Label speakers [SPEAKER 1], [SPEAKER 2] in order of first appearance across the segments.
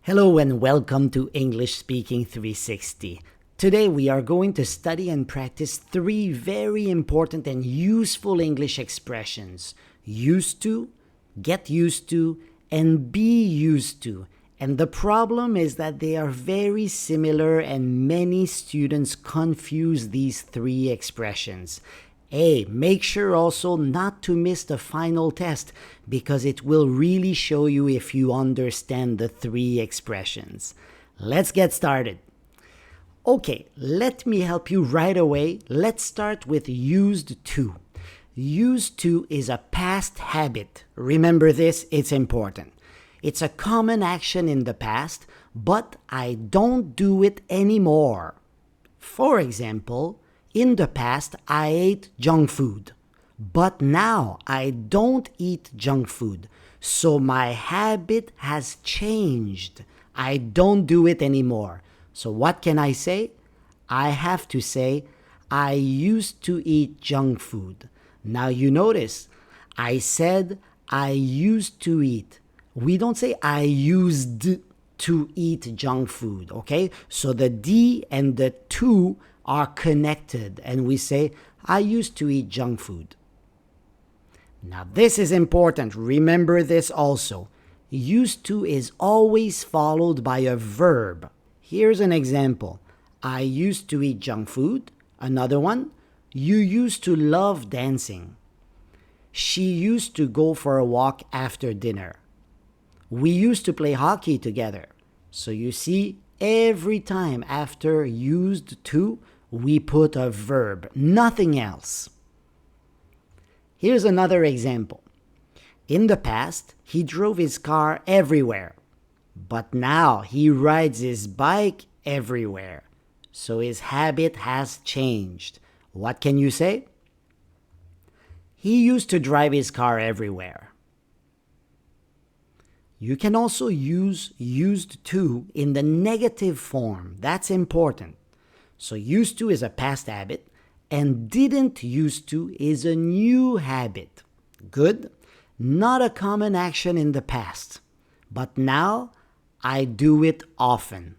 [SPEAKER 1] Hello and welcome to English Speaking 360. Today we are going to study and practice three very important and useful English expressions: used to, get used to, and be used to. And the problem is that they are very similar and many students confuse these three expressions. Make sure also not to miss the final test because it will really show you if you understand the three expressions. Let's get started. Okay, let me help you right away. Let's start with used to. Used to is a past habit. Remember this, it's important. It's a common action in the past, but I don't do it anymore. For example, in the past, I ate junk food, but now I don't eat junk food. So my habit has changed. I don't do it anymore. So what can I say? I have to say, I used to eat junk food. Now you notice, I said I used to eat. We don't say I used to eat junk food, okay? So the D and the to are connected and we say, I used to eat junk food. Now this is important. Remember this also. Used to is always followed by a verb. Here's an example. I used to eat junk food. Another one, you used to love dancing. She used to go for a walk after dinner. We used to play hockey together. So you see, every time after used to, we put a verb, nothing else. Here's another example. In the past, he drove his car everywhere, but now he rides his bike everywhere. So his habit has changed. What can you say? He used to drive his car everywhere. You can also use used to in the negative form. That's important. So used to is a past habit, and didn't used to is a new habit. Good. Not a common action in the past, but now I do it often.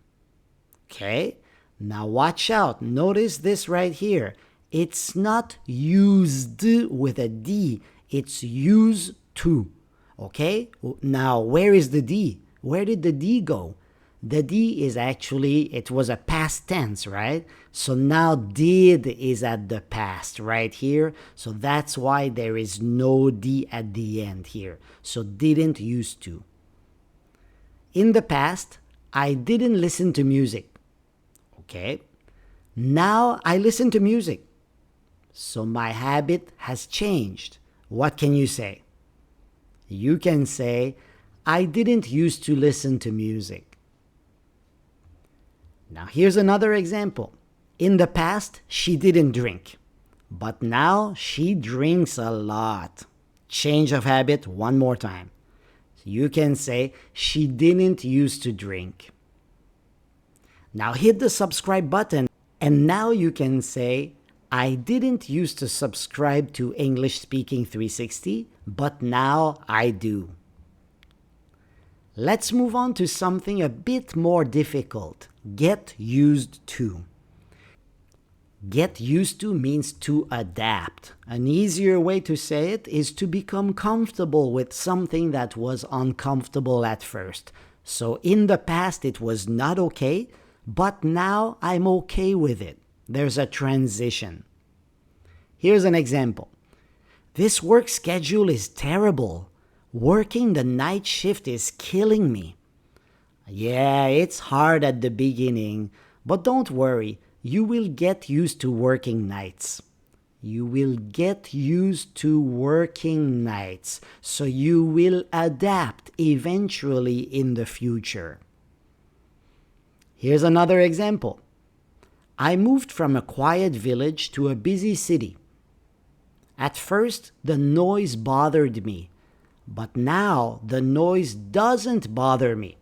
[SPEAKER 1] Okay? Now watch out. Notice this right here. It's not used with a D. It's used to. Okay? Now where is the D? Where did the D go? The D is actually, it was a past tense, right? So now did is at the past right here. So that's why there is no D at the end here. So didn't used to. In the past, I didn't listen to music. Okay. Now I listen to music. So my habit has changed. What can you say? You can say, I didn't used to listen to music. Now here's another example. In the past, she didn't drink, but now she drinks a lot. Change of habit one more time. You can say, she didn't used to drink. Now hit the subscribe button, and now you can say, I didn't used to subscribe to English Speaking 360, but now I do. Let's move on to something a bit more difficult. Get used to. Get used to means to adapt. An easier way to say it is to become comfortable with something that was uncomfortable at first. So in the past it was not okay, but now I'm okay with it. There's a transition. Here's an example. This work schedule is terrible. Working the night shift is killing me. Yeah, it's hard at the beginning, but don't worry, you will get used to working nights. You will get used to working nights, so you will adapt eventually in the future. Here's another example. I moved from a quiet village to a busy city. At first, the noise bothered me, but now the noise doesn't bother me.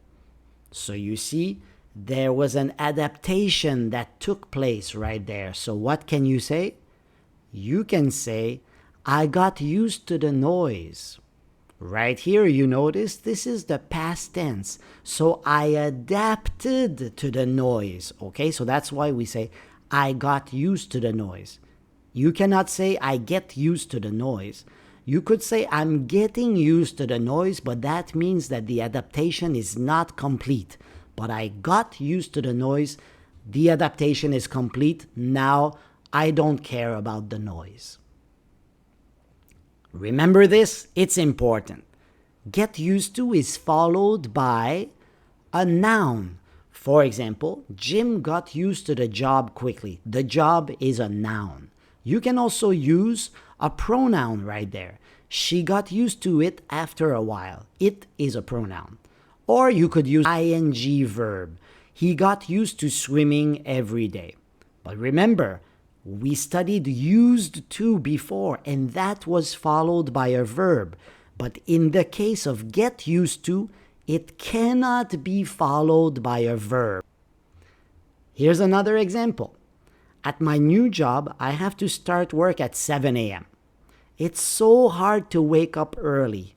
[SPEAKER 1] So you see, there was an adaptation that took place right there. So what can you say? You can say, I got used to the noise. Right here, you notice this is the past tense. So I adapted to the noise. Okay, so that's why we say I got used to the noise. You cannot say I get used to the noise. You could say I'm getting used to the noise, but that means that the adaptation is not complete. But I got used to the noise. The adaptation is complete. Now I don't care about the noise. Remember this, it's important. Get used to is followed by a noun. For example, Jim got used to the job quickly. The job is a noun. You can also use a pronoun right there. She got used to it after a while. It is a pronoun. Or you could use ing verb. He got used to swimming every day. But remember, we studied used to before, and that was followed by a verb. But in the case of get used to, it cannot be followed by a verb. Here's another example. At my new job, I have to start work at 7 a.m. It's so hard to wake up early.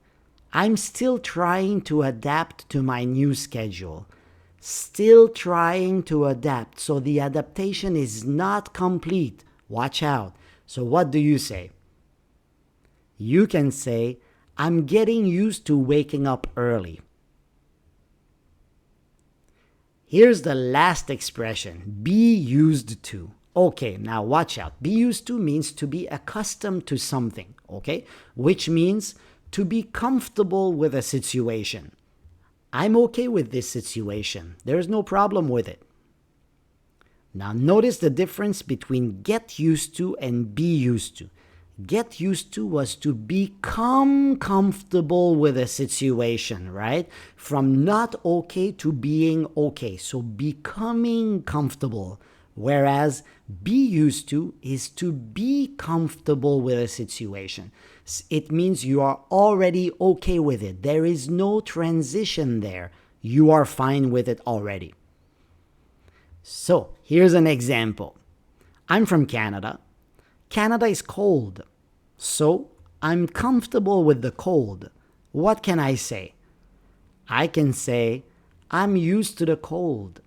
[SPEAKER 1] I'm still trying to adapt to my new schedule. Still trying to adapt, so the adaptation is not complete. Watch out. So what do you say? You can say, I'm getting used to waking up early. Here's the last expression, be used to. Okay, now watch out. Be used to means to be accustomed to something, okay? Which means to be comfortable with a situation. I'm okay with this situation. There's no problem with it. Now notice the difference between get used to and be used to. Get used to was to become comfortable with a situation, right? From not okay to being okay. So becoming comfortable. Whereas be used to is to be comfortable with a situation. It means you are already okay with it. There is no transition there. You are fine with it already. So here's an example. I'm from Canada. Canada is cold. So I'm comfortable with the cold. What can I say? I can say, I'm used to the cold.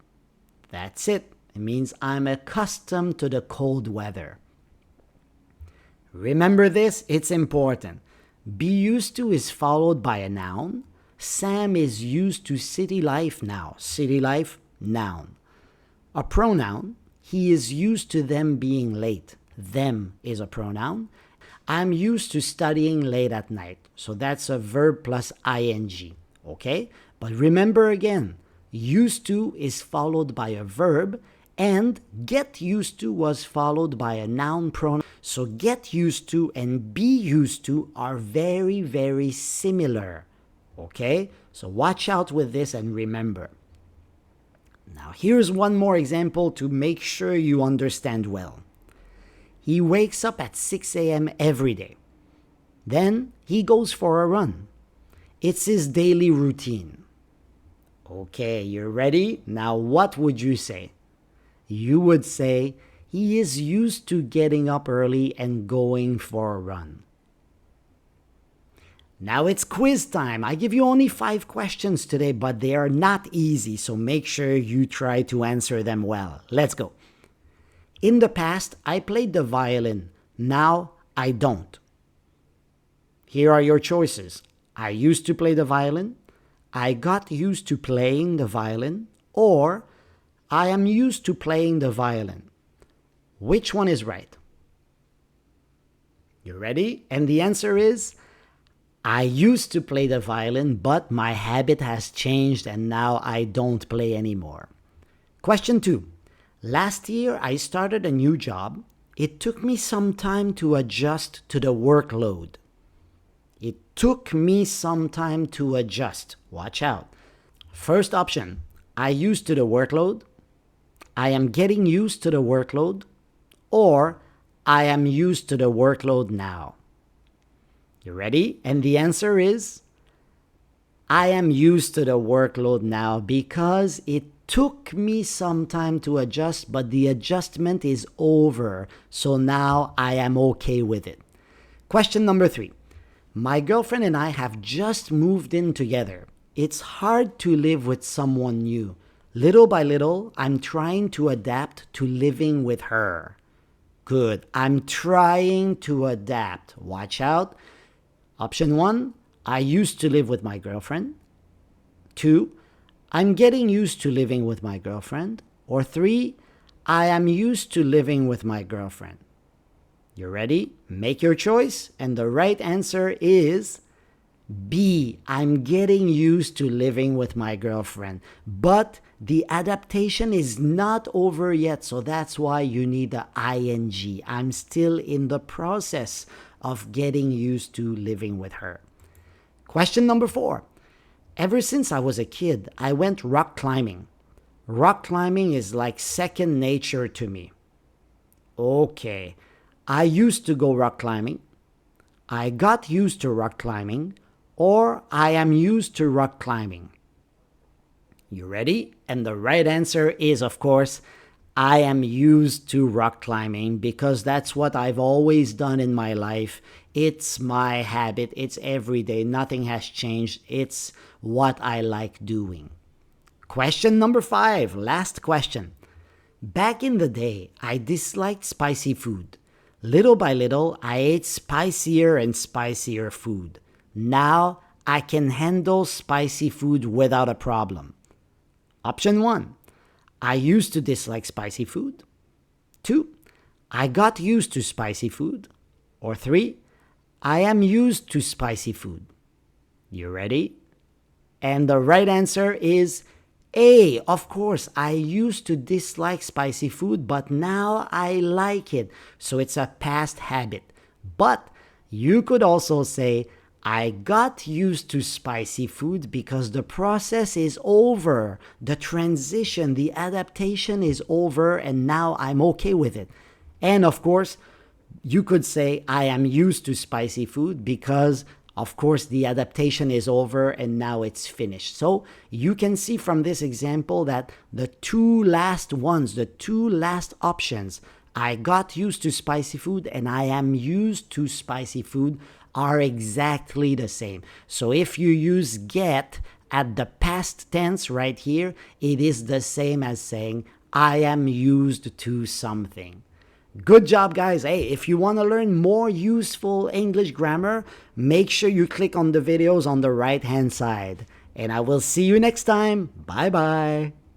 [SPEAKER 1] That's it. It means I'm accustomed to the cold weather. Remember this, it's important. Be used to is followed by a noun. Sam is used to city life now. City life, noun. A pronoun, he is used to them being late. Them is a pronoun. I'm used to studying late at night. So that's a verb plus ing. Okay? But remember again, used to is followed by a verb, and get used to was followed by a noun pronoun. So get used to and be used to are very, very similar. Okay? So watch out with this and remember. Now here's one more example to make sure you understand well. He wakes up at 6 a.m. every day. Then he goes for a run. It's his daily routine. Okay, you're ready? Now what would you say? You would say, he is used to getting up early and going for a run. Now it's quiz time. I give you only 5 questions today, but they are not easy, so make sure you try to answer them well. Let's go. In the past, I played the violin. Now, I don't. Here are your choices. I used to play the violin. I got used to playing the violin. Or, I am used to playing the violin. Which one is right? You ready? And the answer is, I used to play the violin, but my habit has changed and now I don't play anymore. Question 2. Last year, I started a new job. It took me some time to adjust to the workload. It took me some time to adjust. Watch out. First option, I used to the workload. I am getting used to the workload. Or, I am used to the workload now. You ready? And the answer is, I am used to the workload now because it took me some time to adjust, but the adjustment is over. So now I am okay with it. Question number 3. My girlfriend and I have just moved in together. It's hard to live with someone new. Little by little, I'm trying to adapt to living with her. Good. I'm trying to adapt. Watch out. Option 1, I used to live with my girlfriend. 2, I'm getting used to living with my girlfriend. Or 3, I am used to living with my girlfriend. You ready? Make your choice. And the right answer is B. I'm getting used to living with my girlfriend. But the adaptation is not over yet, so that's why you need the ing. I'm still in the process of getting used to living with her. Question number 4. Ever since I was a kid, I went rock climbing. Rock climbing is like second nature to me. Okay. I used to go rock climbing. I got used to rock climbing. Or I am used to rock climbing. You ready? And the right answer is, of course, I am used to rock climbing because that's what I've always done in my life. It's my habit. It's every day. Nothing has changed. It's what I like doing. Question number 5, last question. Back in the day, I disliked spicy food. Little by little, I ate spicier and spicier food. Now, I can handle spicy food without a problem. Option 1, I used to dislike spicy food. 2, I got used to spicy food. Or 3, I am used to spicy food. You ready? And the right answer is A. Of course, I used to dislike spicy food, but now I like it. So it's a past habit. But you could also say, I got used to spicy food because the process is over. The transition, the adaptation is over, and now I'm okay with it. And of course, you could say, I am used to spicy food because, of course, the adaptation is over and now it's finished. So you can see from this example that the two last options, I got used to spicy food and I am used to spicy food, are exactly the same. So if you use get at the past tense right here, it is the same as saying I am used to something. Good job, guys. Hey, if you want to learn more useful English grammar, make sure you click on the videos on the right-hand side. And I will see you next time. Bye-bye.